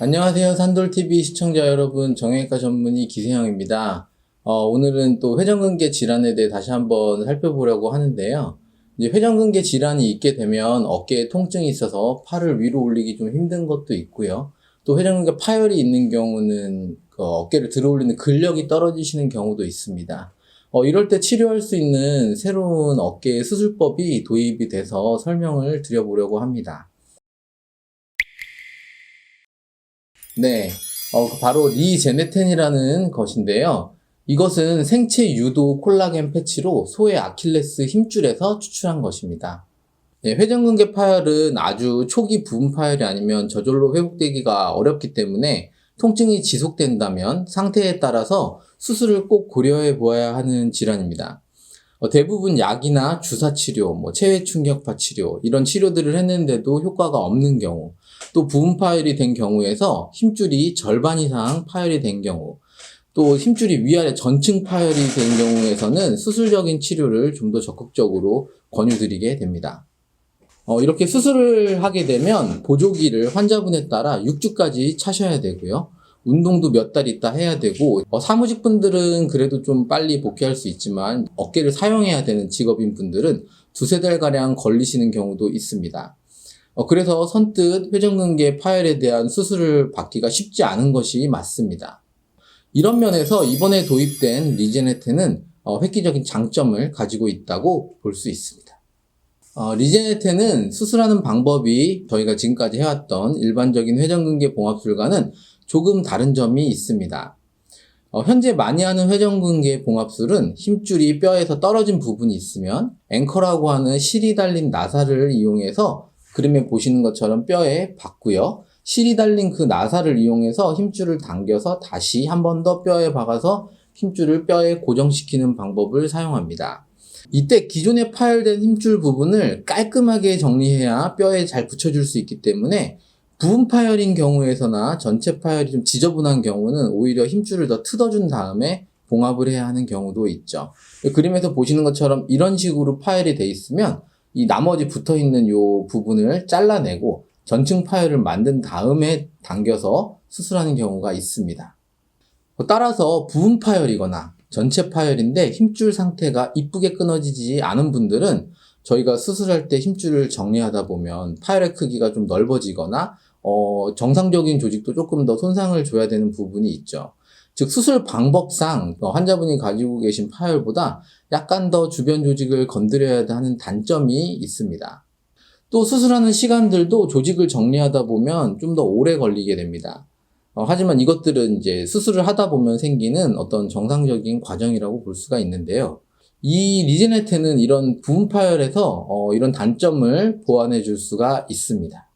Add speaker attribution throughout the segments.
Speaker 1: 안녕하세요. 산돌TV 시청자 여러분, 정형외과 전문의 기세형입니다. 오늘은 또 회전근개 질환에 대해 다시 한번 살펴보려고 하는데요. 이제 회전근개 질환이 있게 되면 어깨에 통증이 있어서 팔을 위로 올리기 좀 힘든 것도 있고요. 또 회전근개 파열이 있는 경우는 어깨를 들어 올리는 근력이 떨어지시는 경우도 있습니다. 이럴 때 치료할 수 있는 새로운 어깨 수술법이 도입이 돼서 설명을 드려보려고 합니다. 네, 바로 리제네텐이라는 것인데요. 이것은 생체 유도 콜라겐 패치로 소의 아킬레스 힘줄에서 추출한 것입니다. 네, 회전근개 파열은 아주 초기 부분 파열이 아니면 저절로 회복되기가 어렵기 때문에 통증이 지속된다면 상태에 따라서 수술을 꼭 고려해 보아야 하는 질환입니다. 대부분 약이나 주사치료, 체외 충격파 치료 이런 치료들을 했는데도 효과가 없는 경우, 또 부분 파열이 된 경우에서 힘줄이 절반 이상 파열이 된 경우, 또 힘줄이 위아래 전층 파열이 된 경우에서는 수술적인 치료를 좀 더 적극적으로 권유드리게 됩니다. 이렇게 수술을 하게 되면 보조기를 환자분에 따라 6주까지 차셔야 되고요. 운동도 몇 달 있다 해야 되고, 사무직 분들은 그래도 좀 빨리 복귀할 수 있지만 어깨를 사용해야 되는 직업인 분들은 두세 달가량 걸리시는 경우도 있습니다. 그래서 선뜻 회전근개 파열에 대한 수술을 받기가 쉽지 않은 것이 맞습니다. 이런 면에서 이번에 도입된 리제네텐은 획기적인 장점을 가지고 있다고 볼 수 있습니다. 리제네텐은 수술하는 방법이 저희가 지금까지 해왔던 일반적인 회전근개 봉합술과는 조금 다른 점이 있습니다. 현재 많이 하는 회전근개 봉합술은 힘줄이 뼈에서 떨어진 부분이 있으면 앵커라고 하는 실이 달린 나사를 이용해서 그림에 보시는 것처럼 뼈에 박고요. 실이 달린 그 나사를 이용해서 힘줄을 당겨서 다시 한 번 더 뼈에 박아서 힘줄을 뼈에 고정시키는 방법을 사용합니다. 이때 기존에 파열된 힘줄 부분을 깔끔하게 정리해야 뼈에 잘 붙여줄 수 있기 때문에 부분 파열인 경우에서나 전체 파열이 좀 지저분한 경우는 오히려 힘줄을 더 뜯어준 다음에 봉합을 해야 하는 경우도 있죠. 그림에서 보시는 것처럼 이런 식으로 파열이 돼 있으면 이 나머지 붙어있는 요 부분을 잘라내고 전층 파열을 만든 다음에 당겨서 수술하는 경우가 있습니다. 따라서 부분 파열이거나 전체 파열인데 힘줄 상태가 이쁘게 끊어지지 않은 분들은 저희가 수술할 때 힘줄을 정리하다 보면 파열의 크기가 좀 넓어지거나 정상적인 조직도 조금 더 손상을 줘야 되는 부분이 있죠. 즉 수술 방법상 환자분이 가지고 계신 파열보다 약간 더 주변 조직을 건드려야 하는 단점이 있습니다. 또 수술하는 시간들도 조직을 정리하다 보면 좀 더 오래 걸리게 됩니다. 하지만 이것들은 이제 수술을 하다 보면 생기는 어떤 정상적인 과정이라고 볼 수가 있는데요. 이 리제네텐은 이런 부분 파열에서 이런 단점을 보완해 줄 수가 있습니다.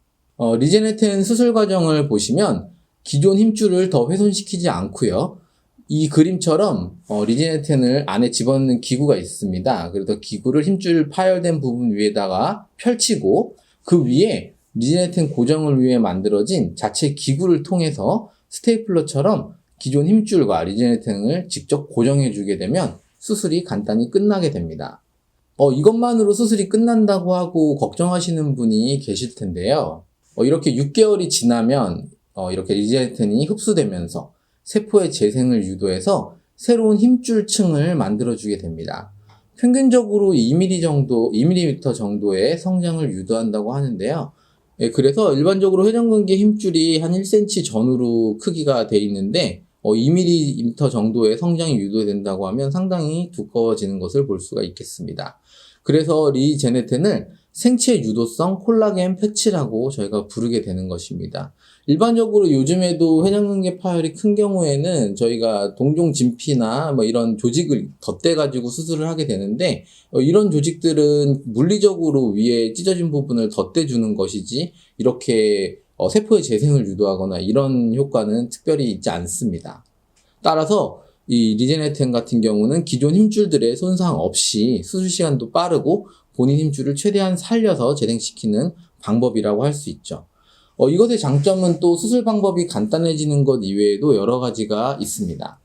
Speaker 1: 리제네텐 수술 과정을 보시면 기존 힘줄을 더 훼손시키지 않고요. 이 그림처럼 리제네텐을 안에 집어넣는 기구가 있습니다. 그래서 기구를 힘줄 파열된 부분 위에다가 펼치고 그 위에 리제네텐 고정을 위해 만들어진 자체 기구를 통해서 스테이플러처럼 기존 힘줄과 리제네텐을 직접 고정해 주게 되면 수술이 간단히 끝나게 됩니다. 이것만으로 수술이 끝난다고 하고 걱정하시는 분이 계실 텐데요. 이렇게 6개월이 지나면 이렇게 리제네텐이 흡수되면서 세포의 재생을 유도해서 새로운 힘줄층을 만들어주게 됩니다. 평균적으로 2mm 정도의 성장을 유도한다고 하는데요. 그래서 일반적으로 회전근개 힘줄이 한 1cm 전후로 크기가 돼 있는데 2mm 정도의 성장이 유도된다고 하면 상당히 두꺼워지는 것을 볼 수가 있겠습니다. 그래서 리제네텐을 생체 유도성 콜라겐 패치라고 저희가 부르게 되는 것입니다. 일반적으로 요즘에도 회전근개 파열이 큰 경우에는 저희가 동종 진피나 이런 조직을 덧대가지고 수술을 하게 되는데 이런 조직들은 물리적으로 위에 찢어진 부분을 덧대주는 것이지 이렇게 세포의 재생을 유도하거나 이런 효과는 특별히 있지 않습니다. 따라서 이 리제네텐 같은 경우는 기존 힘줄들의 손상 없이 수술 시간도 빠르고 본인 힘줄을 최대한 살려서 재생시키는 방법이라고 할 수 있죠. 이것의 장점은 또 수술 방법이 간단해지는 것 이외에도 여러 가지가 있습니다.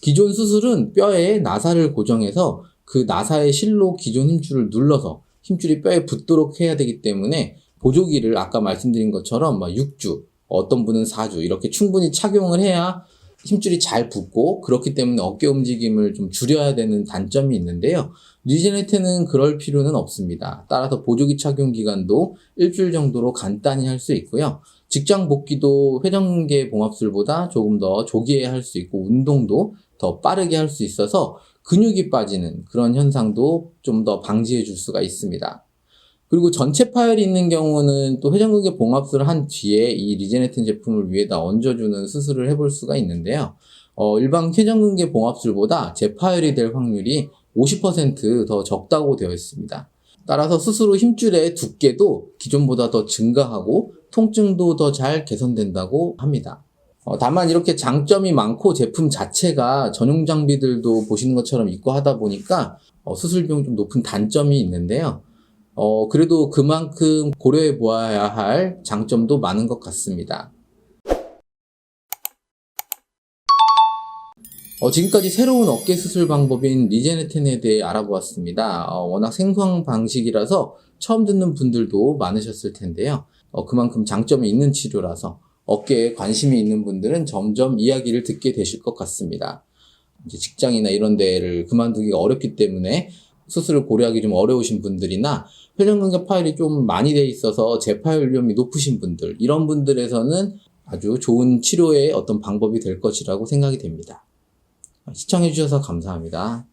Speaker 1: 기존 수술은 뼈에 나사를 고정해서 그 나사의 실로 기존 힘줄을 눌러서 힘줄이 뼈에 붙도록 해야 되기 때문에 보조기를 아까 말씀드린 것처럼 6주, 어떤 분은 4주 이렇게 충분히 착용을 해야 힘줄이 잘 붙고 그렇기 때문에 어깨 움직임을 좀 줄여야 되는 단점이 있는데요. 리제네테는 그럴 필요는 없습니다. 따라서 보조기 착용 기간도 일주일 정도로 간단히 할 수 있고요. 직장 복귀도 회전근개 봉합술보다 조금 더 조기에 할 수 있고 운동도 더 빠르게 할 수 있어서 근육이 빠지는 그런 현상도 좀 더 방지해 줄 수가 있습니다. 그리고 전체 파열이 있는 경우는 또 회전근개 봉합술을 한 뒤에 이 리제네텐 제품을 위에다 얹어주는 수술을 해볼 수가 있는데요. 일반 회전근개 봉합술보다 재파열이 될 확률이 50% 더 적다고 되어 있습니다. 따라서 수술 후 힘줄의 두께도 기존보다 더 증가하고 통증도 더 잘 개선된다고 합니다. 다만 이렇게 장점이 많고 제품 자체가 전용 장비들도 보시는 것처럼 있고 하다 보니까 수술 비용 좀 높은 단점이 있는데요. 그래도 그만큼 고려해 보아야 할 장점도 많은 것 같습니다. 지금까지 새로운 어깨 수술 방법인 리제네텐에 대해 알아보았습니다. 워낙 생소한 방식이라서 처음 듣는 분들도 많으셨을 텐데요. 그만큼 장점이 있는 치료라서 어깨에 관심이 있는 분들은 점점 이야기를 듣게 되실 것 같습니다. 이제 직장이나 이런 데를 그만두기가 어렵기 때문에 수술을 고려하기 좀 어려우신 분들이나 회전근개 파열이 좀 많이 돼 있어서 재파열 위험이 높으신 분들, 이런 분들에서는 아주 좋은 치료의 어떤 방법이 될 것이라고 생각이 됩니다. 시청해 주셔서 감사합니다.